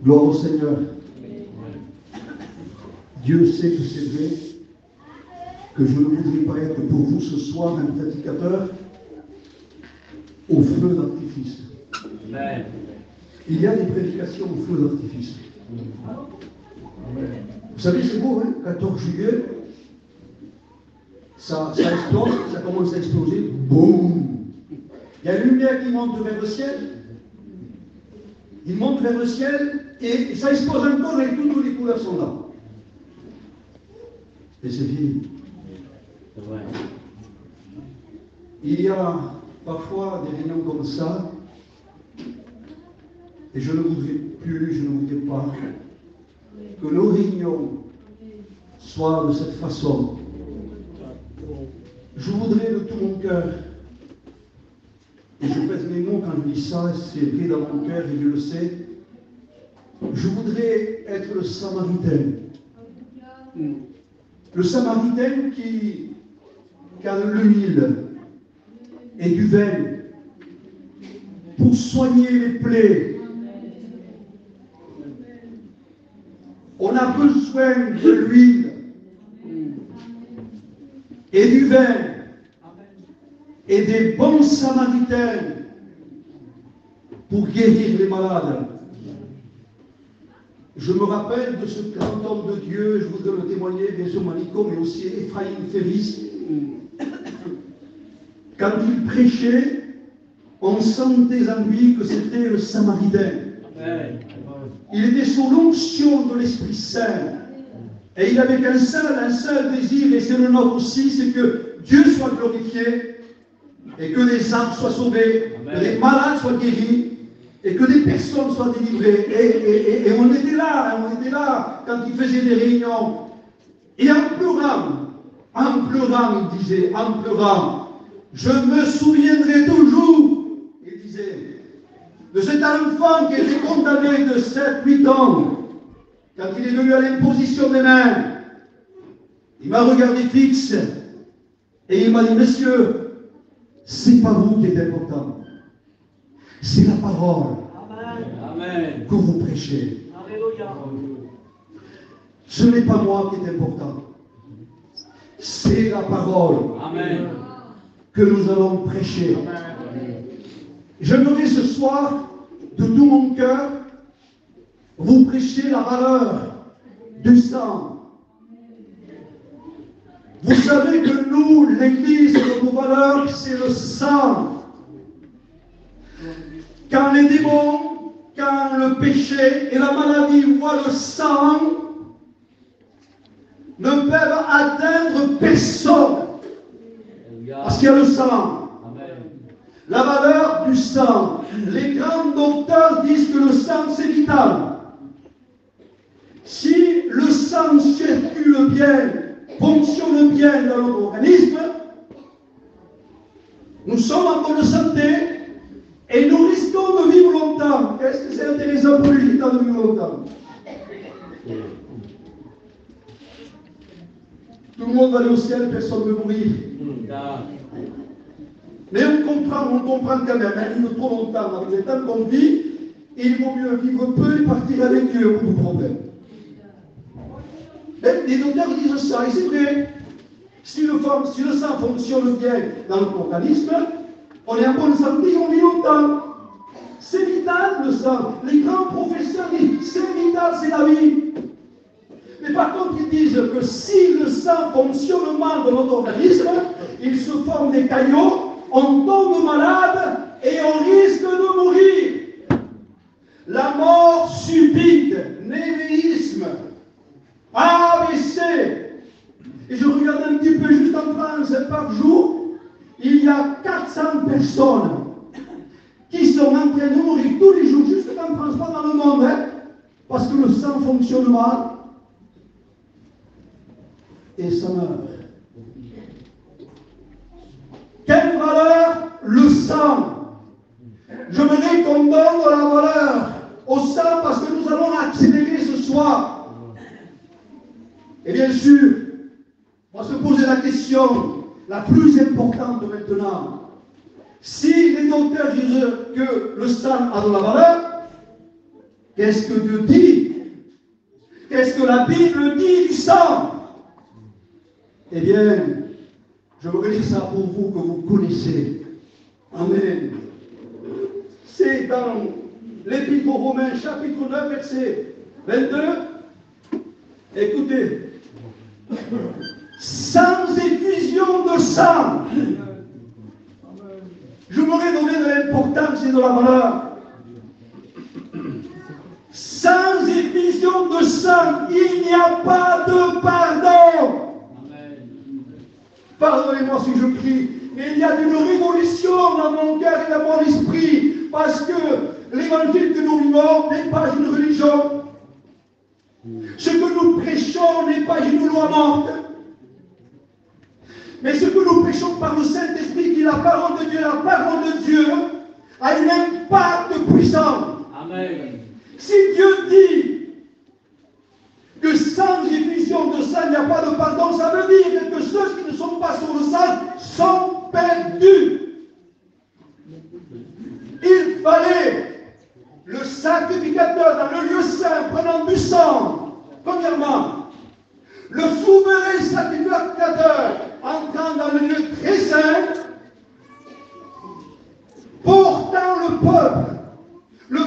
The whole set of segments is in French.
Gloire au Seigneur. Dieu sait que c'est vrai, que je ne voudrais pas être pour vous ce soir un prédicateur au feu d'artifice. Il y a des prédications au feu d'artifice. Vous savez, c'est beau, hein? 14 juillet, ça explose, ça commence à exploser, boum! Il y a une lumière qui monte vers le ciel, il monte vers le ciel, et ça explose encore, et toutes les couleurs sont là. Et c'est fini. Il y a parfois des réunions comme ça, et je ne voudrais plus, je ne voudrais pas que nos réunions soient de cette façon. Je voudrais de tout mon cœur, et je pèse mes mots quand je dis ça, c'est vrai dans mon cœur et Dieu le sait, je voudrais être le Samaritain. Le Samaritain qui a de l'huile et du vin pour soigner les plaies. On a besoin de l'huile et du vin et des bons Samaritains pour guérir les malades. Je me rappelle de ce grand homme de Dieu, je voudrais le témoigner, bien sûr Manico, mais aussi Ephraim Ferris. Quand il prêchait, on sentait en lui que c'était le Samaritain. Il était sous l'onction de l'Esprit Saint. Et il avait qu'un seul désir, et c'est le nôtre aussi, c'est que Dieu soit glorifié, et que les âmes soient sauvées, que les malades soient guéris, et que des personnes soient délivrées. Et on était là quand il faisait des réunions. Et en pleurant, il disait, en pleurant, je me souviendrai toujours, il disait, de cet enfant qui était condamné de 7-8 ans, quand il est venu à l'imposition des mains. Il m'a regardé fixe, et il m'a dit, monsieur, c'est pas vous qui êtes important. C'est la parole Amen. Que vous prêchez. Alléluia. Ce n'est pas moi qui est important. C'est la parole Amen. Que nous allons prêcher. J'aimerais ce soir, de tout mon cœur, vous prêcher la valeur du sang. Vous savez que nous, l'Église, notre valeur, c'est le sang. Quand les démons, quand le péché et la maladie voient le sang, ne peuvent atteindre personne. Parce qu'il y a le sang. La valeur du sang. Les grands docteurs disent que le sang, c'est vital. Si le sang circule bien, fonctionne bien dans notre organisme, nous sommes en bonne santé, et nous risquons de vivre longtemps. Est-ce que c'est intéressant pour les gitans de vivre longtemps? Tout le monde va aller au ciel, personne ne veut mourir. Mais on comprend quand même, hein, vivre trop longtemps, avec les temps qu'on vit, il vaut mieux vivre peu et partir avec Dieu pour nos problèmes. Mais les docteurs disent ça, et c'est vrai. Si le sang fonctionne bien dans notre organisme, on est en bonne santé, on vit longtemps. C'est vital le sang. Les grands professeurs disent c'est vital, c'est la vie. Mais par contre, ils disent que si le sang fonctionne mal dans notre organisme, il se forme des caillots, on tombe malade et on risque de mourir. La mort subite, névéisme, AVC. Et je regarde un petit peu juste en France, par jour, il y a 400 personnes qui sont en train de mourir tous les jours, juste en France, pas dans le monde, hein, parce que le sang fonctionne mal. Et ça meurt. Quelle valeur? Le sang. J'aimerais qu'on donne la valeur au sang parce que nous allons accélérer ce soir. Et bien sûr, on va se poser la question la plus importante maintenant. Si les docteurs disent que le sang a de la valeur, Qu'est-ce que Dieu dit? Qu'est-ce que la Bible dit du sang? Eh bien, je voudrais dire ça pour vous que vous connaissez. Amen. C'est dans l'Épître aux Romains, chapitre 9, verset 22. Écoutez. Sans effusion de sang. Je voudrais donner de l'importance et de la valeur. Sans effusion de sang, il n'y a pas de pardon. Pardonnez-moi si je prie, mais il y a une révolution dans mon cœur et dans mon esprit, parce que l'évangile que nous vivons n'est pas une religion. Ce que nous prêchons n'est pas une loi morte, mais ce que nous prêchons par le Saint-Esprit, qui est la parole de Dieu, a un impact puissant. Amen. Si Dieu dit que sans effusion de sang, il n'y a pas de pardon, ça veut dire que ceux qui ne sont pas sur le sang sont perdus. Il fallait le sacrificateur dans le lieu saint prenant du sang, premièrement, le souverain sacrificateur entrant dans le lieu très saint, portant le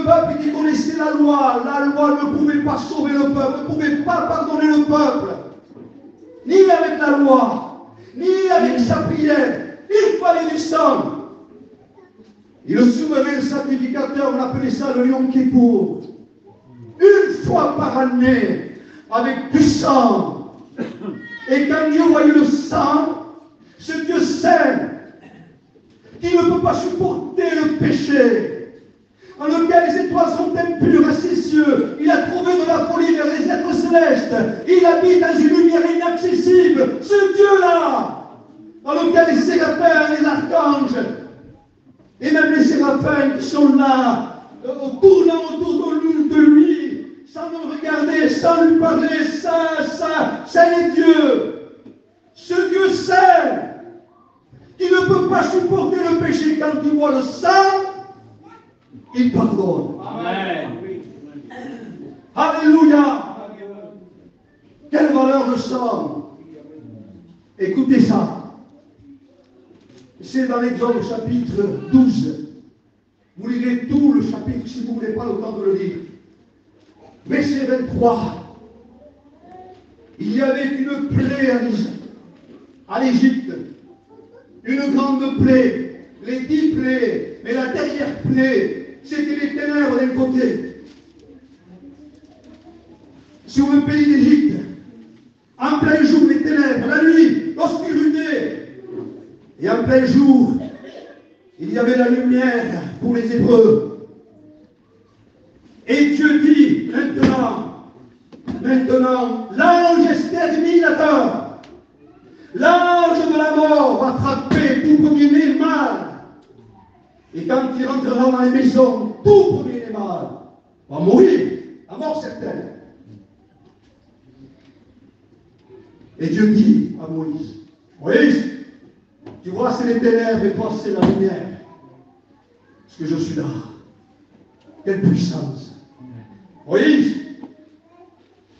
peuple qui connaissait la loi ne pouvait pas sauver le peuple, ne pouvait pas pardonner le peuple, ni avec la loi, ni avec sa prière, il fallait du sang. Et le souverain sacrificateur, on appelait ça le Yom Kippour, une fois par année, avec du sang. Et quand Dieu voyait le sang, ce Dieu saint, qui ne peut pas supporter le péché, en lequel les étoiles sont impures à ses yeux, il a trouvé de la folie vers les êtres célestes, il habite dans une lumière inaccessible, ce Dieu-là, dans lequel les séraphins, les archanges, et même les séraphins qui sont là, tournant autour de lui, sans le regarder, sans lui parler, ça est Dieu. Ce Dieu saint, qui ne peut pas supporter le péché quand il voit le sang, il pardonne. Amen. Alléluia. Quelle valeur le sang. Écoutez ça. C'est dans l'Exode chapitre 12. Vous lirez tout le chapitre si vous ne voulez pas le temps de le lire. Verset 23. Il y avait une plaie à l'Égypte. Une grande plaie. Les 10 plaies. Mais la dernière plaie, c'était les ténèbres d'un côté. Sur le pays d'Égypte. En plein jour, les ténèbres. La nuit, l'obscurité. Et en plein jour, il y avait la lumière pour les Hébreux. Et Dieu dit, maintenant, l'ange exterminateur, l'ange de la mort va frapper tout premier mal. Et quand il rentrera dans les maisons, tout premier mal va mourir, à mort certaine. Et Dieu dit à Moïse, Moïse, tu vois, c'est les ténèbres et toi, c'est la lumière. Parce que je suis là. Quelle puissance. Moïse,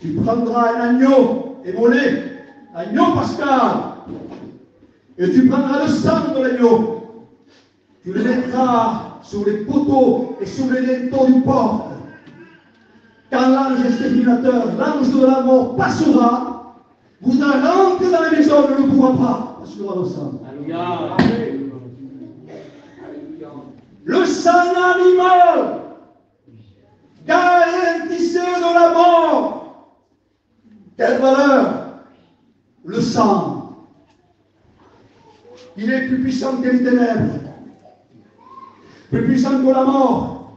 tu prendras un agneau émolé, agneau pascal, et tu prendras le sang de l'agneau. Tu le mettras sur les poteaux et sur les linteaux du porte. Quand l'ange exterminateur, l'ange de la mort passera, vous allez rentrer dans la maison, ne le pourra pas, parce qu'il aura le sang. Alléluia. Le sang animal garantissait de la mort. Quelle valeur? Le sang. Il est plus puissant que les ténèbres, plus puissant que la mort,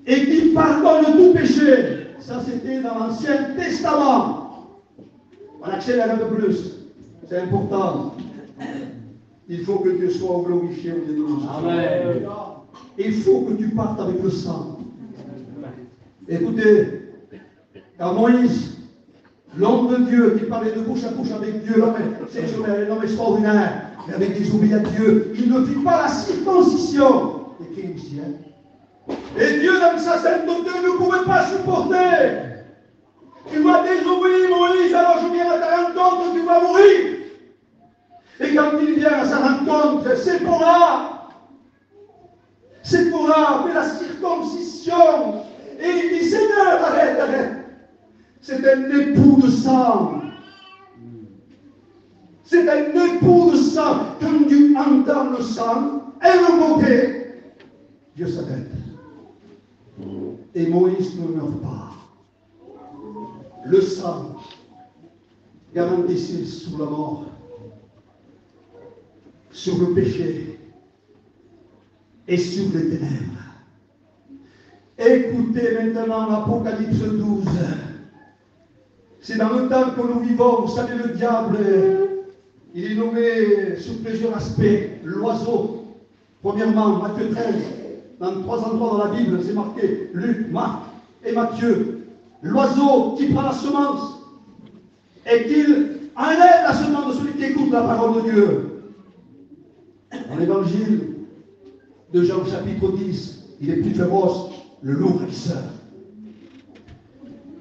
et qui pardonne tout péché. Ça, c'était dans l'Ancien Testament. On accélère un peu plus. C'est important. Il faut que Dieu soit glorifié au Dieu de nous. Amen. Il faut que tu partes avec le sang. Écoutez, quand Moïse, l'homme de Dieu, qui parlait de bouche à bouche avec Dieu, l'homme extraordinaire, mais avec des obéis à Dieu, il ne fit pas la circoncision. Écrit ici, hein? Et Dieu, dans sa sainteté, ne pouvait pas supporter. Tu vas désobéir, Moïse, alors je viens à ta rencontre, tu vas mourir. Et quand il vient à sa rencontre, Séphora fait la circoncision. Et il dit, Seigneur, arrête. C'est un époux de sang. C'est un époux de sang. Quand Dieu entend le sang et le moquer, Dieu s'arrête. Et Moïse ne meurt pas. Le sang garantissait sur la mort, sur le péché et sur les ténèbres. Écoutez maintenant l'Apocalypse 12. C'est dans le temps que nous vivons, vous savez, le diable, il est nommé sous plusieurs aspects. L'oiseau, premièrement, Matthieu 13, dans 3 endroits dans la Bible, c'est marqué Luc, Marc et Matthieu. L'oiseau qui prend la semence et qu'il enlève la semence de celui qui écoute la parole de Dieu. Dans l'évangile de Jean chapitre 10, il est plus féroce, le loup ragisseur.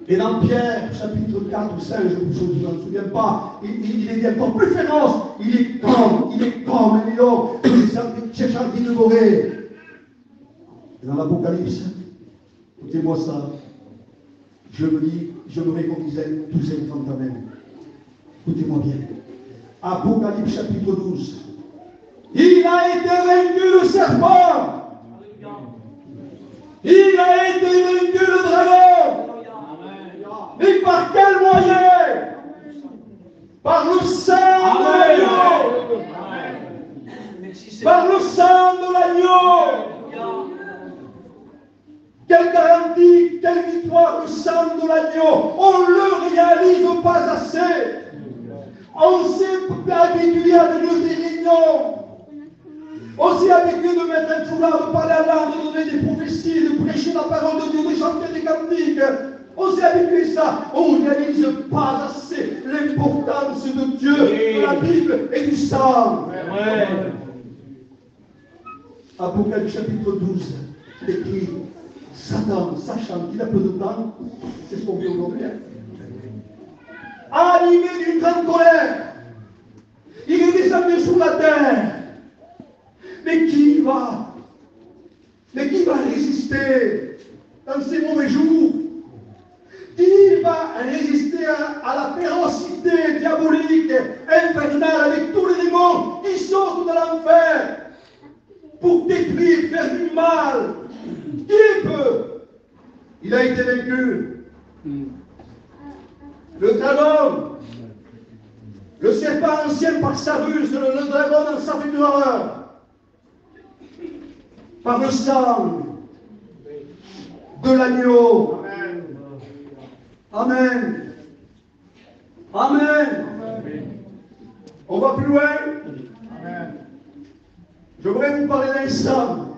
Et dans Pierre chapitre 4 ou 5, je ne me souviens pas, il est encore plus féroce. Il est comme un lion, il est cherchant de dévorer. Et dans l'Apocalypse, écoutez-moi ça, je me réconisais tous ces enfants même. Écoutez-moi bien. Apocalypse chapitre 12. Il a été vaincu le serpent. Il a été vaincu le dragon. Mais par quel moyen? Par le sang de l'agneau. Par le sang de l'agneau. Quelle garantie, quelle victoire, le sang de l'agneau. On ne le réalise pas assez. On s'est habitué à des réunions. On s'est habitué de mettre un foulard, de parler à l'âme, de donner des prophéties, de prêcher la parole de Dieu, de chanter des cantiques. On s'est habitué à ça. On ne réalise pas assez l'importance de Dieu, de la Bible et du sang. Apocalypse chapitre 12 écrit Satan, sachant qu'il a peu de temps, c'est ce qu'on vit aujourd'hui, animé d'une grande colère, il est descendu sur la terre. Mais qui va résister dans ces mauvais jours? Qui va résister à la férocité diabolique, infernale, avec tous les démons qui sortent de l'enfer pour détruire, faire du mal? Qui peut? Il a été vaincu. Le dragon, le serpent ancien par sa ruse, le dragon dans sa figure, par le sang de l'agneau. Amen. Amen. On va plus loin. Amen. Je voudrais vous parler d'un sang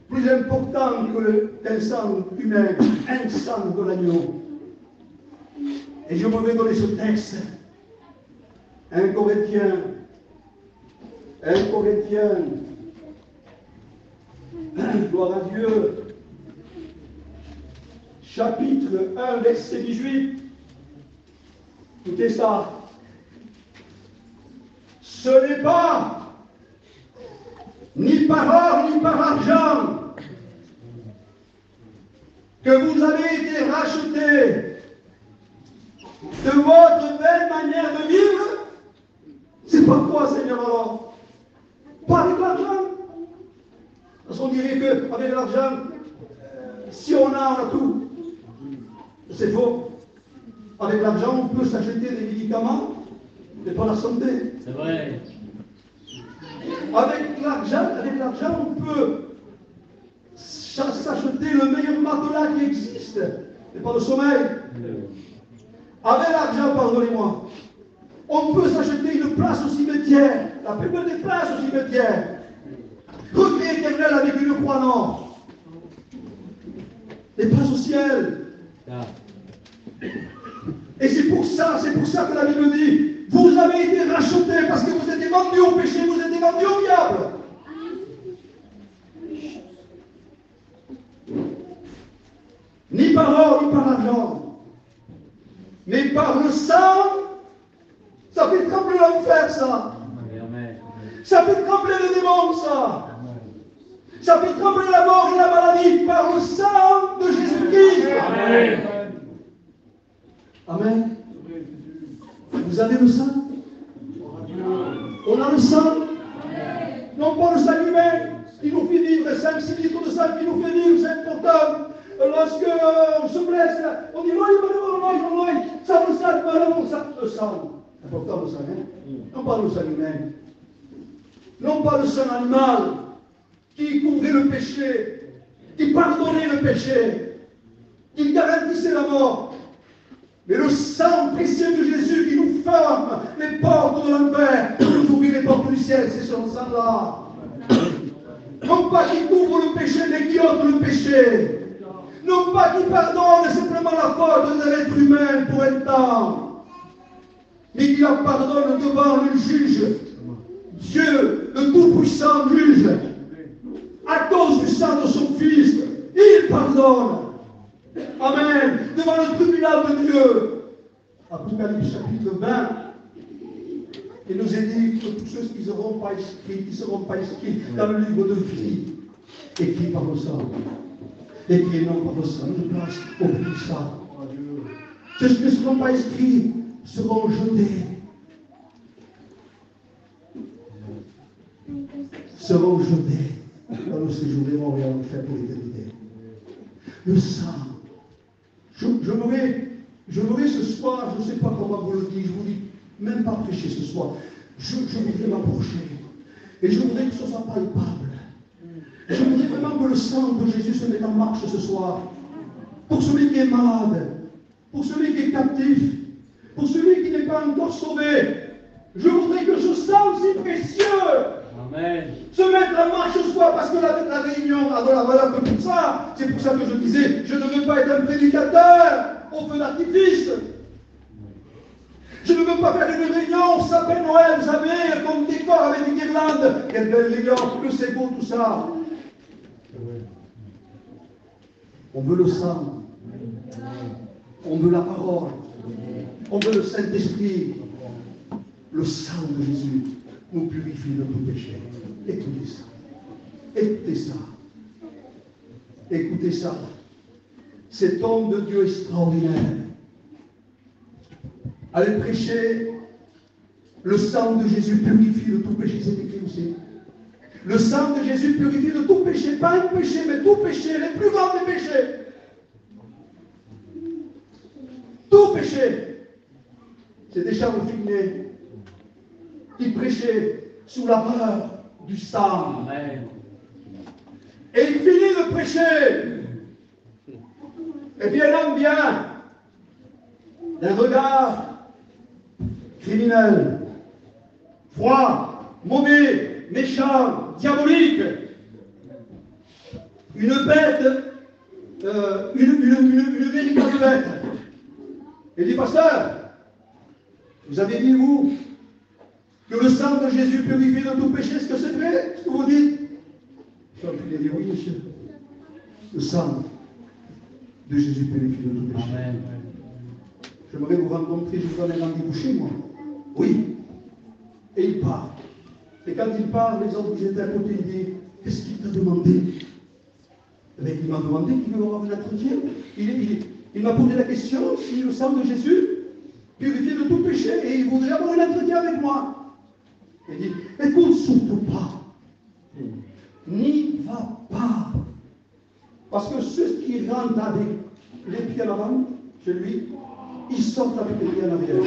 plus important qu'un sang humain, un sang de l'agneau. Et je me vais donner ce texte. 1 Corinthiens, gloire à Dieu, chapitre 1, verset 18. Écoutez ça. Ce n'est pas ni par or ni par argent que vous avez été rachetés de votre belle manière de vivre. C'est pas quoi, Seigneur, alors? Pas avec l'argent. Parce qu'on dirait qu'avec l'argent, si on a tout. C'est faux. Avec l'argent, on peut s'acheter des médicaments, mais pas la santé. C'est vrai. Avec l'argent, on peut s'acheter le meilleur matelas qui existe, mais pas le sommeil. Avec l'argent, pardonnez-moi, on peut s'acheter une place au cimetière, la plus belle des places au cimetière. Regret éternel avec une croix nord. Des places au ciel. Et c'est pour ça que la Bible dit, vous avez été rachetés parce que vous étiez vendus au péché, vous étiez vendus au diable. Ni par l'or, ni par l'argent. Mais par le sang, ça fait trembler l'enfer, ça. Ça fait trembler le démon, ça. Ça fait trembler la mort et la maladie par le sang de Jésus-Christ. Amen. Amen. Vous avez le sang? On a le sang? Non pas le sang humain qui nous fait vivre, 5-6 litres de sang qui nous fait vivre, c'est important. Lorsque on se blesse, on dit l'œil, ça me sang, le sang. C'est important le sang, hein? Non pas le sang humain. Non pas le sang animal qui couvrait le péché, qui pardonnait le péché, qui garantissait la mort. Mais le sang précieux de Jésus qui nous ferme les portes de l'enfer, qui nous ouvre les portes du ciel, c'est ce sang-là. Non pas qui couvre le péché, mais qui ôte le péché. Non pas qui pardonne simplement la faute de l'être humain pour un temps, mais qui la pardonne devant le juge. Dieu, le Tout-Puissant juge, à cause du sang de son Fils, il pardonne. Amen. Devant le tribunal de Dieu. Apocalypse chapitre 20. Il nous est dit que tous ceux qui ne seront pas inscrits dans le livre de vie, écrit par le sang, écrit non par le sang, de place au bout du sang. Ceux qui ne seront pas inscrits seront jetés. Seront jetés dans le séjour des morts et en enfer pour l'éternité. Le sang. Je voudrais ce soir, je ne sais pas comment vous le dire, je vous dis, même pas prêcher ce soir. Je voudrais m'approcher. Et je voudrais que ce soit palpable. Je voudrais vraiment que le sang de Jésus se mette en marche ce soir. Pour celui qui est malade, pour celui qui est captif, pour celui qui n'est pas encore sauvé. Je voudrais que ce sang si précieux Amen. Se mettre en marche ce soir, parce que la réunion a de la valeur que tout ça. C'est pour ça que je disais, je ne veux pas être un prédicateur au feu d'artifice. Je ne veux pas faire une réunion, sapin Noël, vous savez, comme décor avec une guirlande. Quelle belle réunion, que c'est beau tout ça. On veut le sang. On veut la parole. On veut le Saint-Esprit. Le sang de Jésus nous purifie de tout péché. Écoutez ça. Écoutez ça. Écoutez ça. Cet homme de Dieu extraordinaire allait prêcher le sang de Jésus purifie de tout péché. C'est écrit aussi. Le sang de Jésus purifie de tout péché. Pas un péché, mais tout péché. Les plus grands des péchés. Tout péché. C'est déjà le Figné qui prêchait sous la peur du sang. Amen. Et il finit de prêcher. Et puis un homme vient d'un regard criminel, froid, mauvais, méchant, diabolique. Une bête, une véritable bête. Il dit, pasteur, vous avez dit, vous, que le sang de Jésus purifie de tout péché, est-ce que c'est vrai, ce que vous dites? Je suis dit, oui, monsieur. Le sang de Jésus purifie de tout péché. Amen. J'aimerais vous rencontrer, je vous donne un rendez-vous chez moi. Oui. Et il part. Et quand il part, les autres qui étaient à côté, ils disent, qu'est-ce qu'il t'a demandé? Eh bien, il m'a demandé qu'il veut avoir un entretien. Il m'a posé la question si le sang de Jésus purifié de tout péché, et il voudrait avoir un entretien avec moi. Il dit, écoute, surtout pas. N'y va pas. Parce que ceux qui rentrent avec les pieds en avant, chez lui, ils sortent avec les pieds en arrière.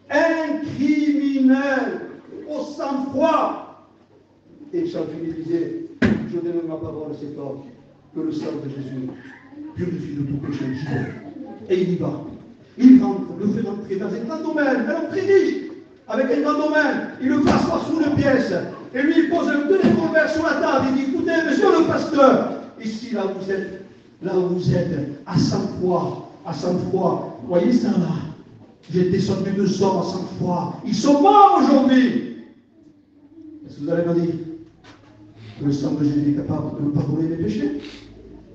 Un criminel au sang-froid. Et Champigny disait, je donne ma parole à cet homme, que le sang de Jésus purifie de tout péché. Et il y va. Il rentre, le fait rentrer dans un grand domaine, un homme très riche, avec un grand domaine. Il le passe par sous les pièces. Et lui, il pose un deux revolvers sur la table. Il dit, écoutez, monsieur le pasteur, ici, là où vous êtes, à sang-froid, voyez ça là? J'ai descendu 2 hommes à sang-froid. Ils sont morts aujourd'hui. Est-ce que vous allez me dire? que le sang de Jésus est capable de nous pardonner les péchés.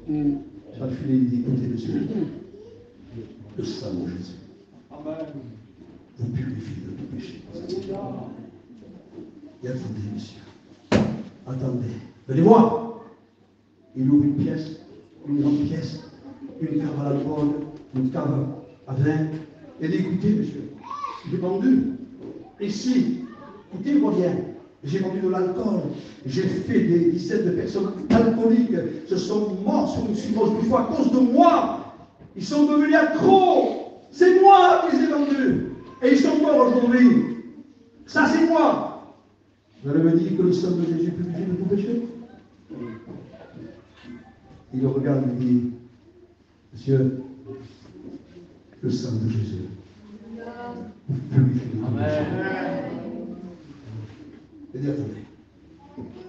Alphée dit, écoutez, monsieur, le sang de Jésus vous purifie de tout péché. Et attendez, monsieur. Attendez. Venez-moi. Il ouvre une pièce, une grande pièce, une cave à l'alcool, une cave à vin. Et dit, écoutez, monsieur, j'ai vendu. Ici, écoutez-moi bien. J'ai vendu de l'alcool. J'ai fait des dizaines de personnes alcooliques se sont morts sur une cirrhose du foie à cause de moi. Ils sont devenus accros. C'est moi qui les ai vendus. Et ils sont morts aujourd'hui. Ça, c'est moi. Vous allez me dire que le sang de Jésus purifie de tout péché? Il le regarde et dit, monsieur, le sang de Jésus vous purifie de tout péché. Et dit, attendez,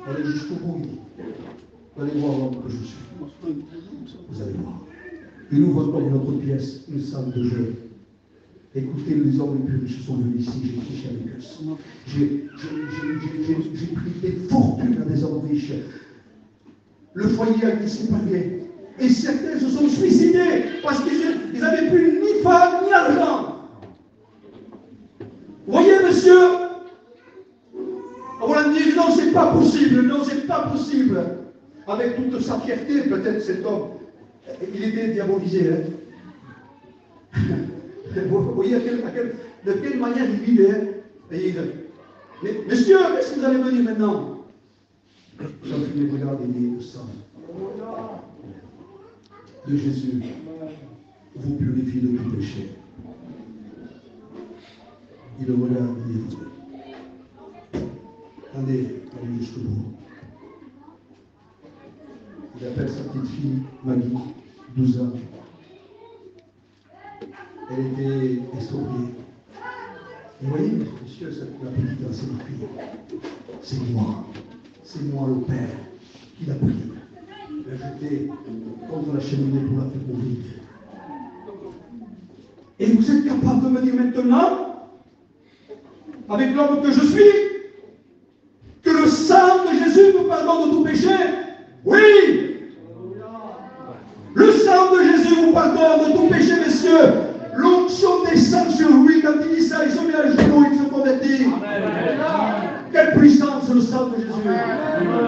allez jusqu'au bout. Vous allez voir l'homme que je suis. Vous allez voir. Il ouvre encore une autre pièce, une salle de jeu. Écoutez, les hommes les plus riches sont venus ici, j'ai triché avec eux. J'ai pris des fortunes à des hommes riches. Le foyer a été séparé. Et certains se sont suicidés parce qu'ils n'avaient plus ni femme ni argent. Vous voyez, monsieur, on va dire non, c'est pas possible, non, c'est pas possible. Avec toute sa fierté, peut-être cet homme, il était diabolisé. Hein? Vous voyez de quelle manière il vivait. Mais, monsieur, qu'est-ce que vous allez me dire maintenant? Jean-Philippe regarde et dit, le sang de Jésus vous purifie de tout péché. Il le regarde et dit, allez jusqu'au bout. Il appelle sa petite fille, Maggie, 12 ans. Elle était estropiée. Et vous voyez, monsieur, la petite dans ses filles, c'est moi le Père qui l'a pris. L'a jeté contre la cheminée pour la faire mourir. Et vous êtes capable de me dire maintenant, avec l'homme que je suis, que le sang de Jésus vous pardonne de tout péché? Oui! Le sang de Jésus vous pardonne de tout péché, messieurs. L'onction descend sur lui. Quand il dit ça, ils sont mis à genoux, ils se convertissent. Quelle puissance le sang de Jésus.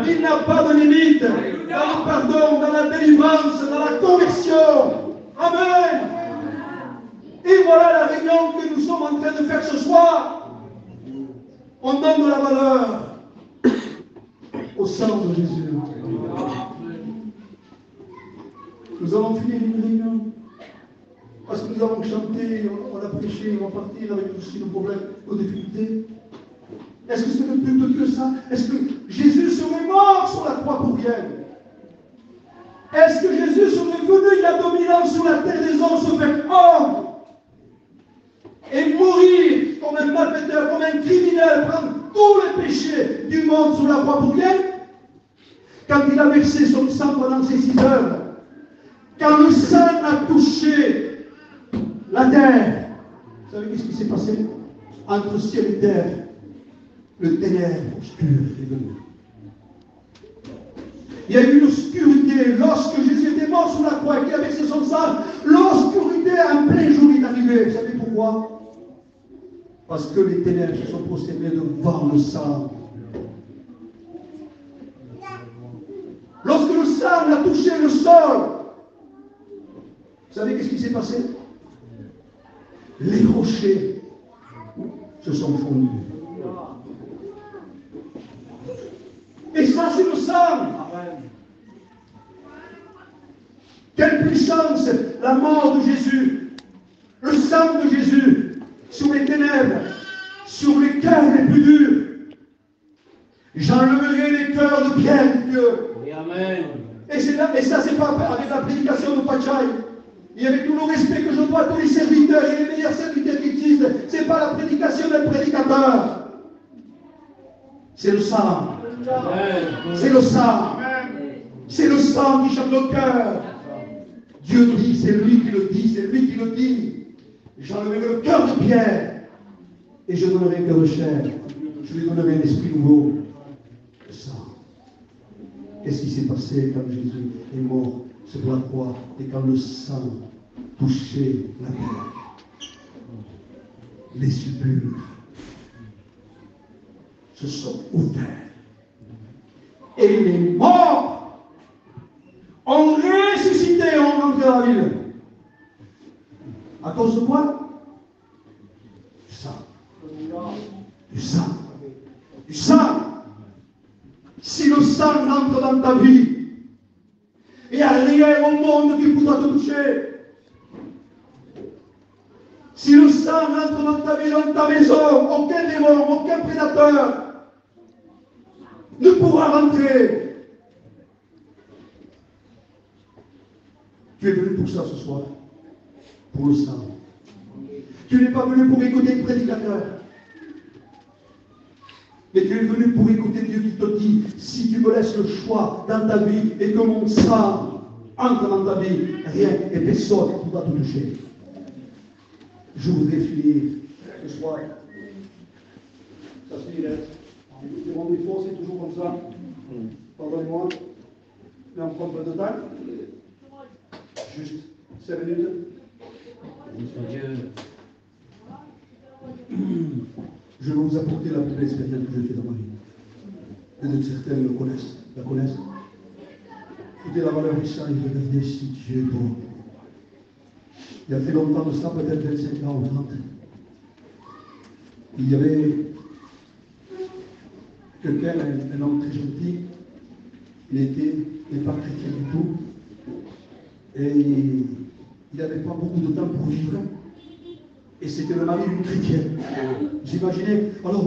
Il n'a pas de limite dans le pardon, dans la délivrance, dans la conversion. Amen. Et voilà la réunion que nous sommes en train de faire ce soir. On donne de la valeur au sang de Jésus. Nous allons finir une réunion. Parce que nous avons chanté, on a prêché, on va partir avec aussi nos problèmes, nos difficultés. Est-ce que c'est le but de Dieu ça? Est-ce que Jésus serait mort sur la croix pour rien? Est-ce que Jésus serait venu il y a 2000 ans sur la terre des hommes se faire homme et mourir comme un malfaiteur, comme un criminel, prendre tous les péchés du monde sur la croix pour rien? Quand il a versé son sang pendant ces 6 heures, quand le sang a touché la terre, vous savez qu'est-ce qui s'est passé? Entre ciel et terre, le ténèbre obscur est venu. Il y a eu une obscurité lorsque Jésus était mort sur la croix et qu'il a versé son sang. L'obscurité en plein jour est arrivée. Vous savez pourquoi? Parce que les ténèbres se sont prosternés devant le sang. Lorsque le sang a touché le sol, vous savez qu'est-ce qui s'est passé? Les rochers se sont fondus. Et ça, c'est le sang. Quelle puissance, la mort de Jésus, le sang de Jésus sur les ténèbres, sur les cœurs les plus durs. J'enlèverai les cœurs de pierre, Dieu. Amen. Et ça, c'est pas avec la prédication de Pachai. Et avec tout le respect que je dois à tous les serviteurs et les meilleurs serviteurs qui existent, ce n'est pas la prédication d'un prédicateur. C'est le sang. C'est le sang. C'est le sang qui chante nos cœurs. Dieu dit, c'est lui qui le dit, c'est lui qui le dit. J'enlèverai le cœur de pierre et je donnerai un cœur de chair. Je lui donnerai un esprit nouveau. Le sang. Et ce qui s'est passé quand Jésus est mort sur la croix et quand le sang touchait la terre, les sépulcres se sont ouverts. Et les morts ont ressuscité et ont rentré dans la ville. À cause de quoi? Du sang. Du sang. Du sang. Si le sang rentre dans ta vie, il n'y a rien au monde qui pourra te toucher. Si le sang rentre dans ta vie, dans ta maison, aucun démon, aucun prédateur ne pourra rentrer. Tu es venu pour ça ce soir, pour le sang. Tu n'es pas venu pour écouter le prédicateur. Mais tu es venu pour écouter Dieu qui te dit, si tu me laisses le choix dans ta vie et que mon sang entre dans ta vie, rien et personne ne pourra te toucher. Je voudrais finir ce soir. Ça se finit. Écoutez, mon défaut, c'est toujours comme ça. Pardonnez-moi. Mais on prend un peu de temps. Juste 5 minutes. Je vais vous apporter la plus belle expérience que j'ai faite dans ma vie. Peut-être certains la connaissent. Écoutez la valeur du sang et regardez si Dieu est bon. Il y a fait longtemps de ça, peut-être 25 ans ou 30. Il y avait quelqu'un, un homme très gentil. Il n'est pas chrétien du tout. Et il n'avait pas beaucoup de temps pour vivre. Et c'était le mari d'une chrétienne. Vous imaginez? Alors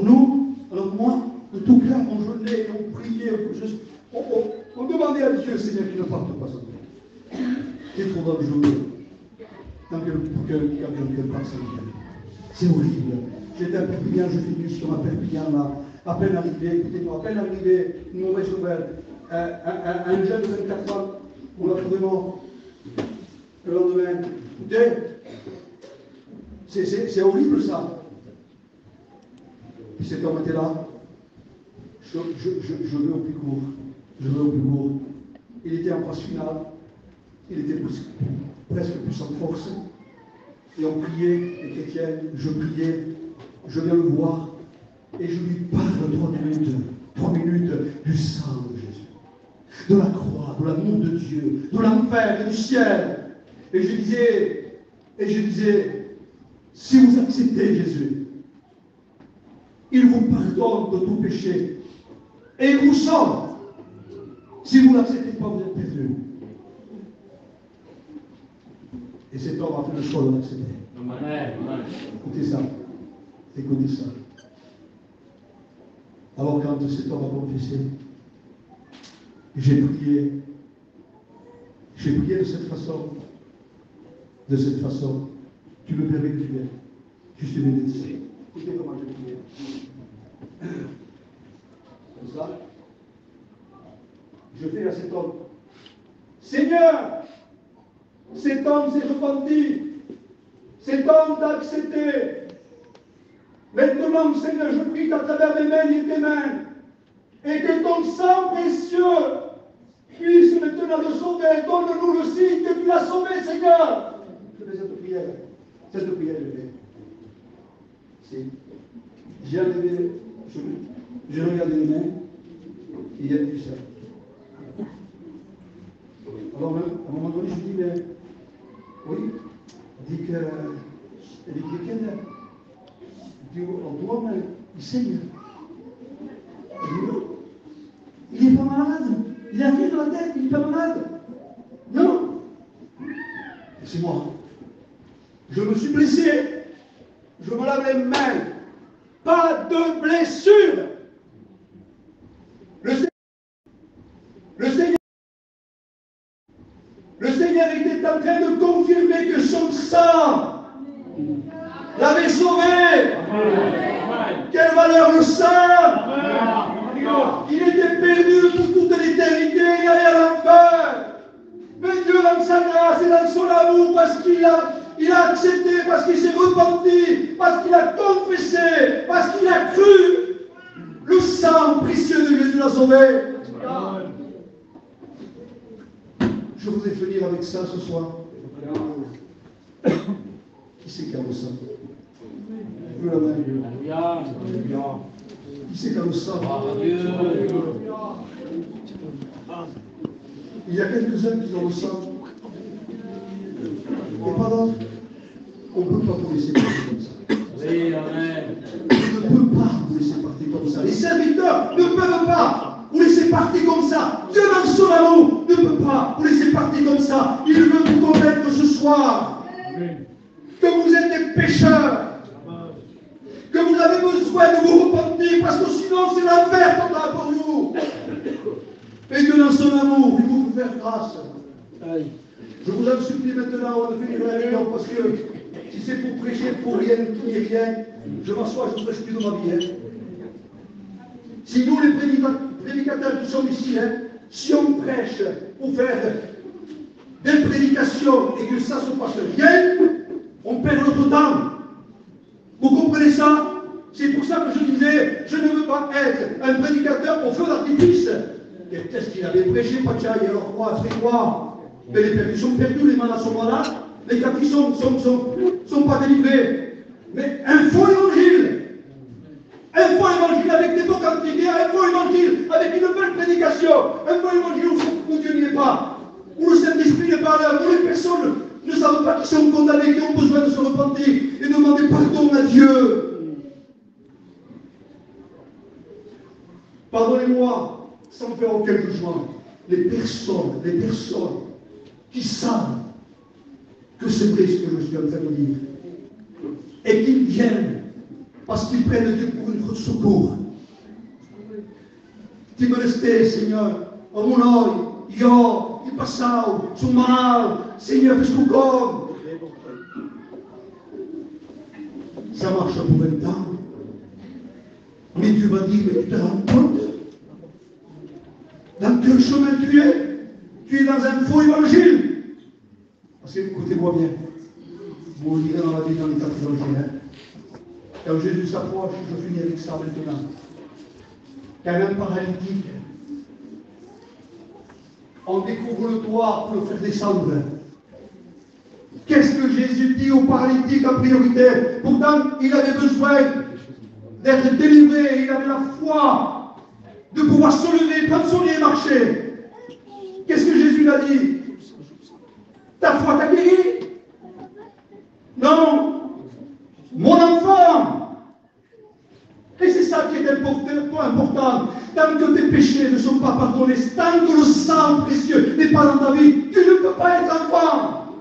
moi, de tout cœur, on jeûnait, on priait, on demandait à Dieu, Seigneur, qu'il ne parte pas sans nous. C'est trop dangereux. Tant que quelqu'un part sans nous. C'est horrible. J'étais à Perpignan, je finis sur ma Perpignan, là, à peine arrivé, écoutez-moi, à peine arrivé, une mauvaise nouvelle. Un jeune de 24 ans, on l'a trouvé mort. Le lendemain, écoutez, c'est horrible ça. Puis cet homme était là. Je vais au plus court. Je vais au plus court. Il était en phase finale. Il était presque plus en force. Et on priait, les chrétiens, je priais, je viens le voir. Et je lui parle 3 minutes du sang de Jésus. De la croix, de l'amour de Dieu, de l'enfer et du ciel. Et je disais, si vous acceptez Jésus, il vous pardonne de tout péché. Et il vous sauve. Si vous ne l'acceptez pas, vous êtes perdu. Et cet homme a fait le choix de l'accepter. Écoutez ça. Écoutez ça. Alors quand cet homme a confessé, j'ai prié de cette façon. De cette façon. Tu me permets de prier. Juste une minute. Écoutez comment je priais. Comme ça. Je fais à cet homme. Seigneur, cet homme s'est repenti. Cet homme t'a accepté. Maintenant, Seigneur, je prie qu'à travers mes mains et tes mains, et que ton sang précieux puisse maintenant le sauver. Donne-nous le signe que tu l'as sauvé, Seigneur. Je fais cette prière. Cette prière, je fais. J'ai enlevé, j'ai regardé les mains, et il y a du sang. Alors, à un moment donné, je dis, mais, oui, elle dit quelqu'un, ton homme, il saigne. Elle dit, non, il n'est pas malade, il a rien de la tête, il n'est pas malade. Non, c'est moi. Je me suis blessé, je me lave les mains, pas de blessure. Le Seigneur était en train de confirmer que son sang l'avait sauvé. Quelle valeur le sang! Il était perdu pour toute l'éternité, il allait à l'enfer. Mais Dieu, dans sa grâce et dans son amour, parce qu'il a accepté, parce qu'il s'est repenti, parce qu'il a confessé, parce qu'il a cru, le sang précieux de Jésus l'a sauvé. Je voudrais finir avec ça ce soir. Qui c'est qui a le sang? Qui c'est qui a le sang? Il y a quelques-uns qui ont le sang. Et pas d'autres. On ne peut pas vous laisser partir comme ça. Oui, amen. On ne peut pas vous laisser partir comme ça. Les serviteurs ne peuvent pas vous laisser partir comme ça. Dieu dans son amour ne peut pas vous laisser partir comme ça. Il veut vous convaincre ce soir que vous êtes des pécheurs, que vous avez besoin de vous repentir, parce que sinon c'est l'enfer total pour vous. Et que dans son amour, il vous faire grâce. Je vous en supplie maintenant, on va finir la réunion, parce que si c'est pour prêcher pour rien, qui n'est rien, je m'assois, je ne prêche plus de ma vie. Hein. Si nous, les prédicateurs qui sommes ici, hein, si on prêche pour faire des prédications et que ça se passe rien, on perd notre temps. Vous comprenez ça? C'est pour ça que je disais, je ne veux pas être un prédicateur au feu d'artifice. Et qu'est-ce qu'il avait prêché, Pachaï? Alors quoi? C'est quoi? Mais les perdus sont perdus, les malades sont malades, les captifs sont pas délivrés. Mais un faux évangile avec des mots quantifiés, un faux évangile avec une belle prédication, un faux évangile où Dieu n'y est pas, où le Saint-Esprit n'est pas là, où les personnes ne savent pas qu'ils sont condamnés, qui ont besoin de se repentir et demander pardon à Dieu. Pardonnez-moi, sans faire aucun jugement, les personnes qui savent que c'est vrai ce que je suis en train de dire, et qui viennent parce qu'ils prennent Dieu pour une secours. Ti me restais, Seigneur, au mon œil, io, il passau, sul mal, Seigneur, fais ce qu'on comme. Ça marche pour 20 ans. Mais Dieu va dire, mais tu te rends compte? Dans quel chemin tu es? Tu es dans un faux évangile. Parce que, écoutez-moi bien, vous lirez dans la vie dans les 4 évangiles. Hein. Quand Jésus s'approche, je finis avec ça maintenant. Quand un paralytique, on découvre le toit pour le faire descendre. Qu'est-ce que Jésus dit au paralytique en priorité? Pourtant, il avait besoin d'être délivré, il avait la foi de pouvoir se lever, prendre son lit et marcher. Qu'est-ce que Jésus lui a dit? Ta foi t'a guéri? Non. Mon enfant. Et c'est ça qui est important. Tant que tes péchés ne sont pas pardonnés, tant que le sang précieux n'est pas dans ta vie, tu ne peux pas être enfant.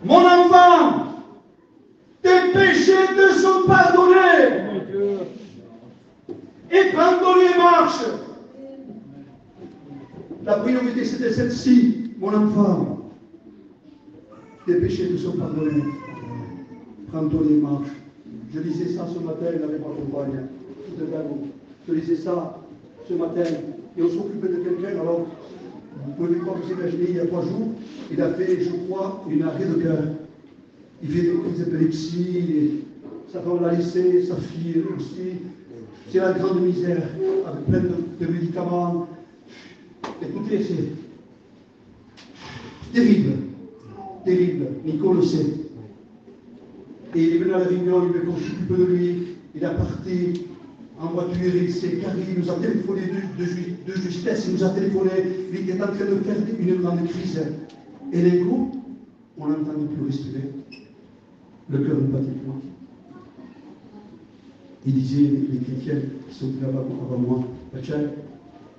Mon enfant, tes péchés te sont pardonnés. Et pardonnez marche. La priorité c'était celle-ci, mon enfant. Tes péchés te sont pardonnés. Pardonnez marche. Je lisais ça ce matin avec ma compagne. Je lisais ça ce matin. Et on s'occupait de quelqu'un. Alors, vous pouvez voir que c'est imaginé, il y a 3 jours, il a fait, je crois, une arrêt de cœur. Il fait des crises d'épilepsie. Sa femme l'a laissé, sa fille aussi. C'est la grande misère, avec plein de médicaments. Écoutez, c'est terrible. Terrible. Nico le sait. Et il est venu à la réunion, il veut qu'on s'occupe de lui. Il est parti en voiture, il s'est carré, il nous a téléphoné de justesse, il nous a téléphoné, il était en train de faire une grande crise. Et les coups, on n'entendait plus respirer. Le cœur ne battait plus. Il disait, les chrétiens qui sont venus avant moi, Pachal,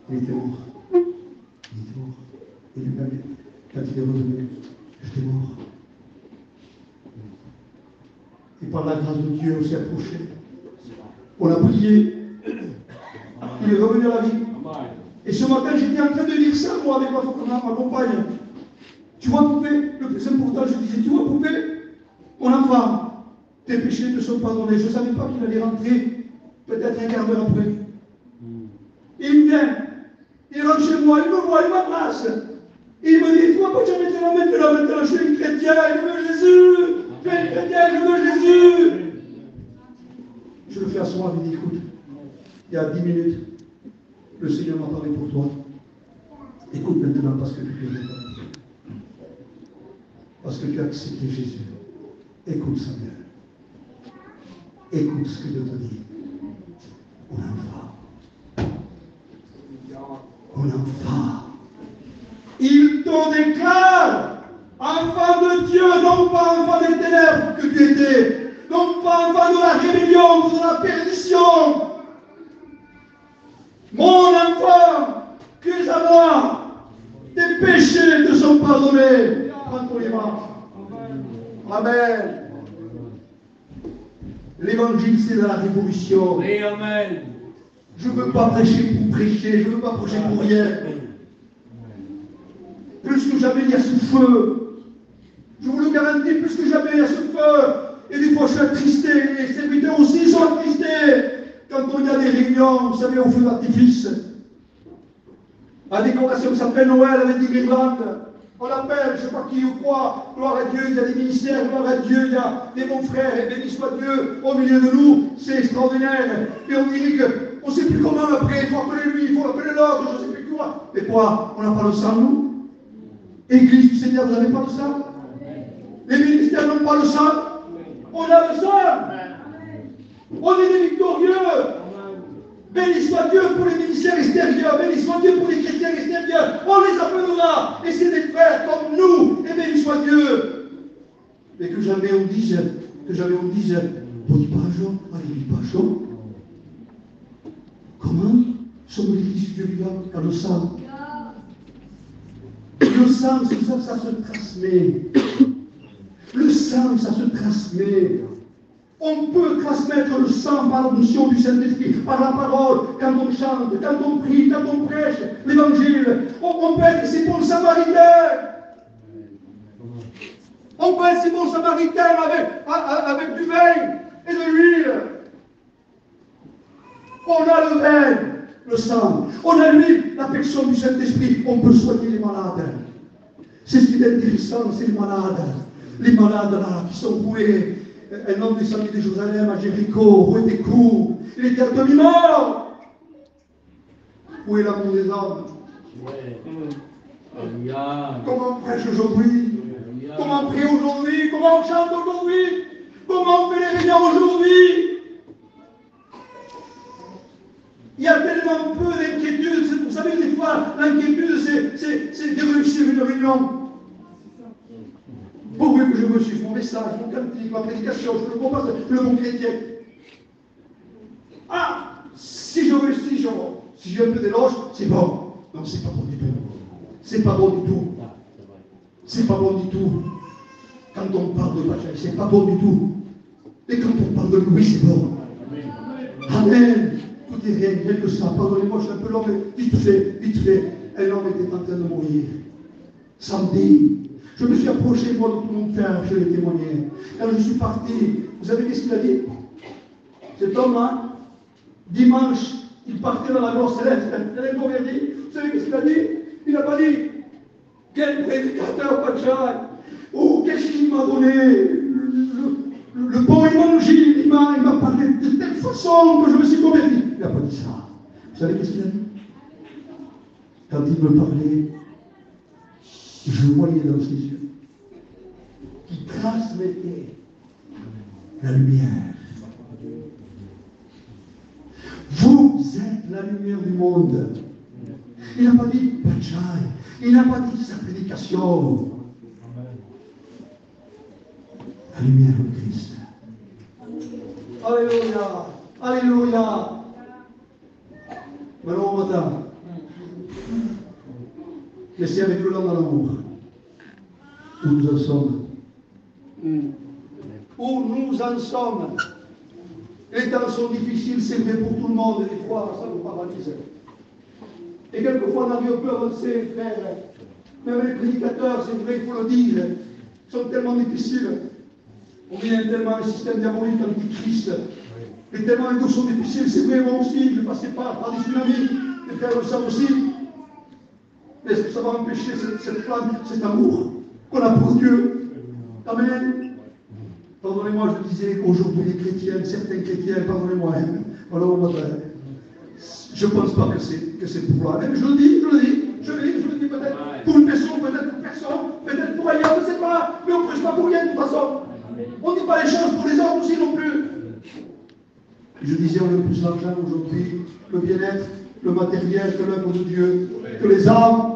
il était mort. Il était mort. Et lui-même, quand il est revenu, j'étais mort. Et par la grâce de Dieu, on s'est approché. On a prié. Il est revenu à la vie. Et ce matin, j'étais en train de lire ça, moi, avec ma compagne. Tu vois, poupée, le plus important, je disais, tu vois, poupée, mon enfant, tes péchés te sont pardonnés. Je ne savais pas qu'il allait rentrer, peut-être un quart d'heure après. Et il vient, il rentre chez moi, il me voit, il m'embrasse. Et il me dit, toi, pourquoi tu as mis la main maintenant, je suis chrétien, je veux Jésus. Je suis chrétien, je veux Jésus. Je le fais asseoir, il me dit, écoute, il y a 10 minutes, le Seigneur m'a parlé pour toi. Écoute maintenant parce que tu es répandu. Parce que tu as accepté Jésus. Écoute ça bien. Écoute ce que Dieu te dit. On en va. On en va. Il te déclare enfant de Dieu, non pas enfant des ténèbres que tu étais, non pas enfant de la rébellion, de la perdition. Mon enfant, tu es à moi. Tes péchés te sont pardonnés. Prends ton image. Amen. L'évangile, c'est la révolution. Oui, amen. Je ne veux pas prêcher pour prêcher, je ne veux pas prêcher pour rien. Plus que jamais, il y a ce feu. Je vous le garantis, plus que jamais, il y a ce feu. Et des fois, je suis attristé, les serviteurs aussi sont attristés. Quand il y a des réunions, vous savez, au feu d'artifice, la décoration qui s'appelle Noël avec des guirlandes. On l'appelle, je ne sais pas qui ou quoi, gloire à Dieu, il y a des ministères, gloire à Dieu, il y a des bons frères, et béni soit Dieu au milieu de nous, c'est extraordinaire. Et on dirait qu'on ne sait plus comment après, il faut appeler lui, il faut appeler l'autre, je ne sais plus quoi. Mais quoi, on n'a pas le sang, nous? Église du Seigneur, vous n'avez pas le sang? Les ministères n'ont pas le sang? On a le sang! On est des victorieux! Béni soit Dieu pour les ministères extérieurs, béni soit Dieu pour les chrétiens extérieurs, on les appellera, et c'est des frères comme nous, et béni soit Dieu. Mais que jamais on dise, on dit pas Jean, on dit pas Jean. Comment sommes l'église du Dieu vivant quand le sang? Le sang, c'est ça, ça se transmet. Le sang, ça se transmet. On peut transmettre le sang par l'onction du Saint-Esprit, par la parole, quand on chante, quand on prie, quand on prêche l'évangile. On peut être ces bons samaritains. On peut être ces bons samaritains avec du vin et de l'huile. On a le vin, le sang. On a l'huile, la personne du Saint-Esprit. On peut soigner les malades. C'est ce qui est intéressant, c'est les malades. Les malades là, qui sont boués. Un homme descendu de Jérusalem à Jéricho, roué des coups. Il était à demi-mort. Où est l'amour des hommes? Comment on prêche aujourd'hui? Comment on prie aujourd'hui? Comment on chante aujourd'hui? Comment on fait les réunions aujourd'hui? Il y a tellement peu d'inquiétude. Vous savez, des fois, l'inquiétude, c'est de réussir une réunion. Pourvu que je me suive mon message, mon cantique, ma prédication, je le propose, le bon chrétien. Ah, si je réussis, si j'ai un peu d'éloge, c'est bon. Non, c'est pas bon du tout. C'est pas bon du tout. C'est pas bon du tout. Quand on parle de Bachel, c'est pas bon du tout. Et quand on parle de Louis, c'est bon. Amen. Écoutez rien que ça. Pardonnez-moi, je suis un peu long, mais vite fait. Un homme était en train de mourir. Samedi. Je me suis approché, moi, de tout mon cœur, je l'ai témoigné. Quand je suis parti, vous savez qu'est-ce qu'il a dit? Cet homme-là, dimanche, il partait dans la gloire céleste. Il a dit, vous savez qu'est-ce qu'il a dit? Il n'a pas dit, quel prédicateur, Pachai, ou qu'est-ce qu'il m'a donné, le bon évangile, il m'a parlé de telle façon que je me suis converti. Il n'a pas dit ça. Vous savez qu'est-ce qu'il a dit? Quand il me parlait, je voyais dans ses yeux qui transmettait la lumière. Vous êtes la lumière du monde. Il n'a pas dit Bachai, il n'a pas dit sa prédication. La lumière de Christ. Alléluia, alléluia. Maintenant, matin. Mais c'est avec le long dans l'amour où nous en sommes. Où nous en sommes. Les temps sont difficiles, c'est vrai pour tout le monde, et des fois, ça nous paralyse. Et quelquefois, on arrive un peu avancé, frère. Même les prédicateurs, c'est vrai, il faut le dire, sont tellement difficiles. On vient tellement un système diabolique antichrist. Et tellement les deux sont difficiles, c'est vrai, moi aussi, je passais par des tsunamis, les frères le savent aussi. Mais est-ce que ça va empêcher cette flamme, cet amour qu'on a pour Dieu? Amen. Pardonnez-moi, je disais qu'aujourd'hui les chrétiens, certains chrétiens, pardonnez-moi, alors je ne pense pas que c'est pour là. Mais je le dis bouge pas pour rien de toute façon. On ne dit pas les choses pour les autres aussi non plus. Je disais, on aime plus l'argent aujourd'hui, le bien-être, le matériel, que l'œuvre de Dieu, que les âmes.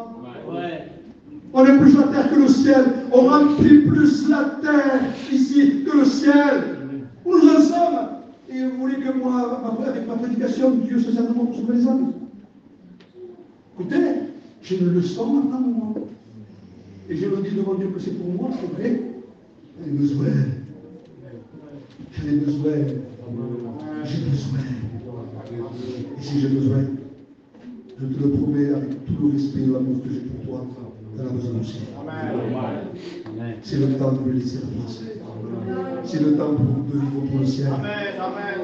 On aime plus la terre que le ciel. On remplit plus la terre ici que le ciel. Où nous en sommes. Et vous voulez que moi, avec ma prédication, Dieu se serve pour sauver les âmes? Écoutez, j'ai une leçon maintenant, moi. Et je me dis devant Dieu que c'est pour moi, c'est vrai. J'en ai besoin. J'en ai besoin. J'ai besoin. Et si j'ai besoin, je te le promets avec tout le respect et l'amour que j'ai pour toi, tu en as besoin aussi. C'est le temps de me laisser la place. C'est le temps de vivre pour le ciel.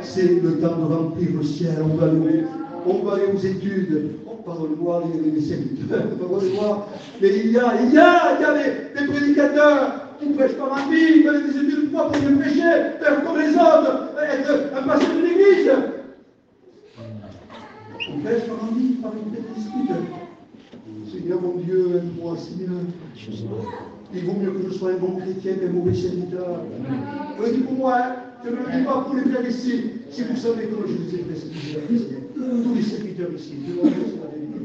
C'est le temps de remplir le ciel. On va aller aux études. Oh, pardonne-moi les serviteurs, pardonnez-moi. Mais il y a des prédicateurs qui ne prêchent pas ma vie, qui veulent des études pour mieux prêcher, faire comme les autres, être un pasteur de l'église. On prêche par ma vie, par une dispute. Seigneur mon Dieu, aide-moi, Seigneur. Il vaut mieux que je sois un bon chrétien qu'un mauvais serviteur. Je le dis pour moi, hein, je ne le dis pas pour les frères ici. Si vous savez comment je vous ai presque tous les serviteurs ici, je vous dis la vérité.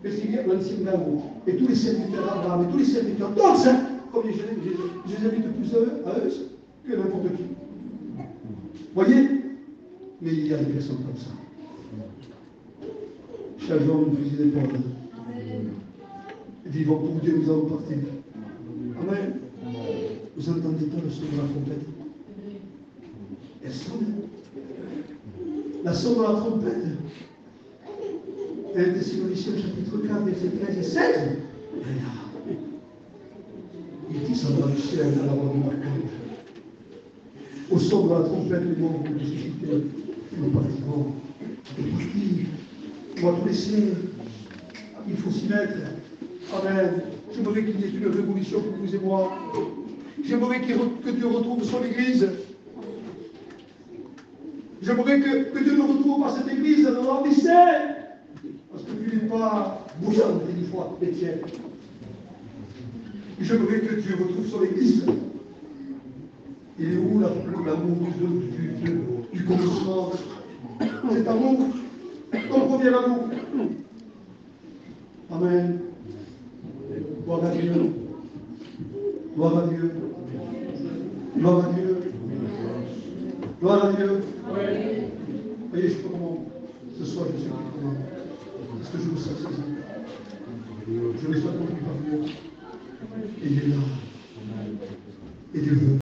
Mais s'il y a l'ancien d'amour, et tous les serviteurs d'Abraham, et tous les serviteurs, tous, hein, comme je les invite plus à eux que n'importe qui. Voyez? Mais il y a des personnes comme ça. Chaque jour, nous faisons des paroles. Vivons pour Dieu, nous allons partir. Amen. Vous entendez pas le son de la trompette? Elle sonne. La son de la trompette. 1 Thessaloniciens chapitre 4, verset 13 et 16. Il dit ça dans le ciel à la voix de l'archange. Au son de la trompette, les morts vont ressusciter. Nous partirons. Et partir. On va tout laisser. Il faut s'y mettre. Amen. J'aimerais qu'il y ait une révolution pour vous et moi. J'aimerais que Dieu retrouve son Église. J'aimerais que Dieu ne retrouve pas cette Église dans l'Odyssée. Parce que tu n'es pas bougeant des fois, Étienne. J'aimerais que Dieu retrouve son Église. Il est où l'amour du commencement? Cet amour, ton premier amour. Amen. Gloire à Dieu. Gloire à Dieu. Gloire à Dieu. Gloire à Dieu. Voyez, je sais pas comment. Ce soir, je sais pas comment. Parce que je me sens saisi. Je me sens conduit par Dieu. Et il est là. Et Dieu veut.